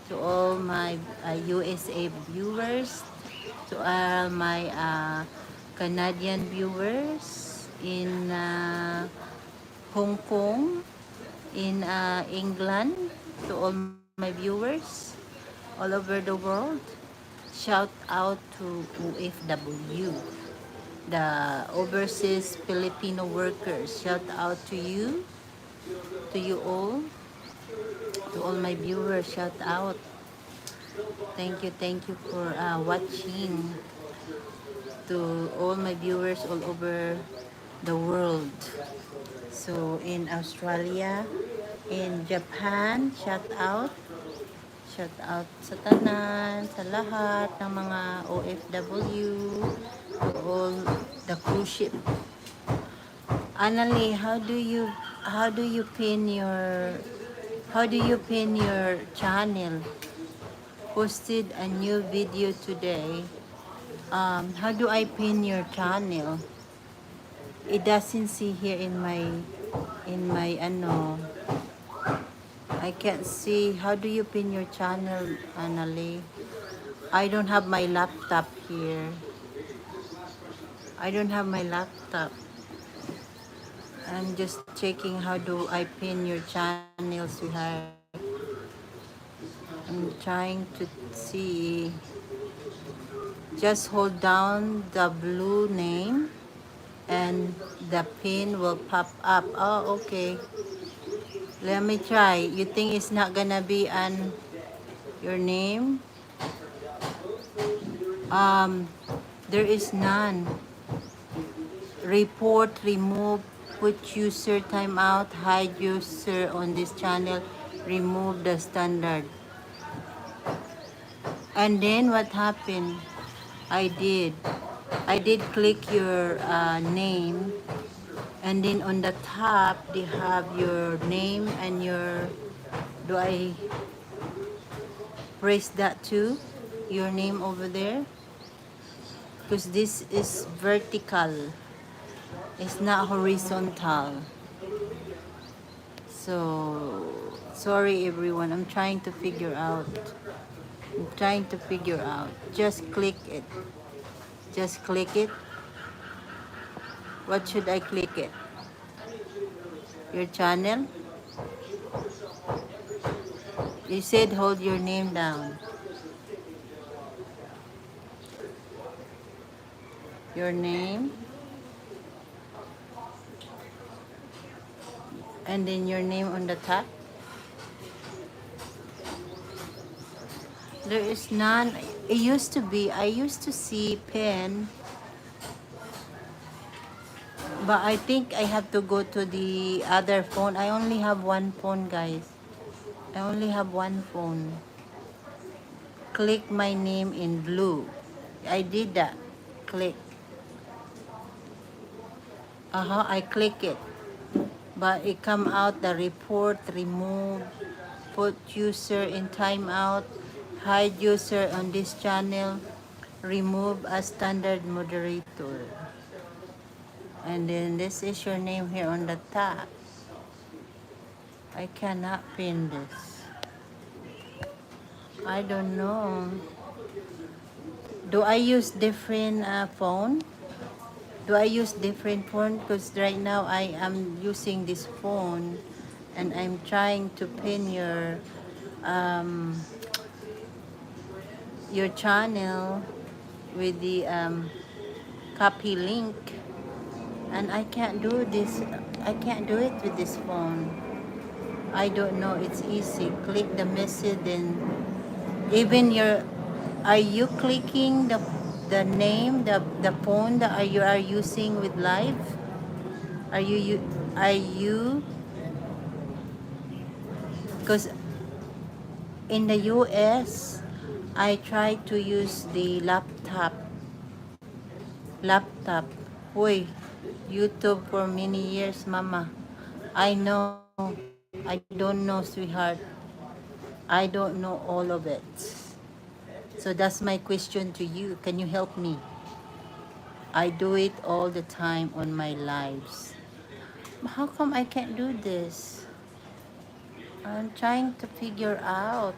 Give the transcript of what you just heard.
to all my USA viewers, to all my Canadian viewers in Hong Kong, in England, to all my viewers all over the world. Shout out to OFW, the overseas Filipino workers. Shout out to you all, to all my viewers. Shout out. Thank you for watching, to all my viewers all over the world. So in Australia, in Japan, shout out sa tanan, sa lahat ng mga OFW, to all the cruise ship. Annalie, how do you pin your channel? Posted a new video today. How do I pin your channel? It doesn't see here in my ano. I can't see. How do you pin your channel, Annalie? I don't have my laptop here. I don't have my laptop. I'm just checking how do I pin your channel, sweetheart. I'm trying to see. Just hold down the blue name and the pin will pop up. Oh, okay. Let me try. You think it's not gonna be on your name? There is none. Report, remove, put user timeout, hide user on this channel, remove the standard. And then what happened? I did click your name, and then on the top they have your name and your, do I press that too, your name over there? Because this is vertical, it's not horizontal. So sorry everyone, I'm trying to figure out. Just click it. What should I click it? Your channel? You said hold your name down. Your name. And then your name on the top. There is none. It used to be. I used to see pen. But I think I have to go to the other phone. I only have one phone, guys. I only have one phone. Click my name in blue. I did that. Click. I click it. But it come out the report, remove, put user in timeout, hide user on this channel, remove a standard moderator. And then this is your name here on the top. I cannot pin this. I don't know. Do I use different phone? Do I use different phone? Because right now I am using this phone and I'm trying to pin your channel with the copy link, and I can't do this. I can't do it with this phone. I don't know. It's easy. Click the message, and even your, are you clicking the name, the phone that you are using with live? Are you because in the US I try to use the laptop. Boy, YouTube for many years, mama. I know. I don't know, sweetheart. I don't know all of it. So that's my question to you. Can you help me? I do it all the time on my lives. How come I can't do this? I'm trying to figure out.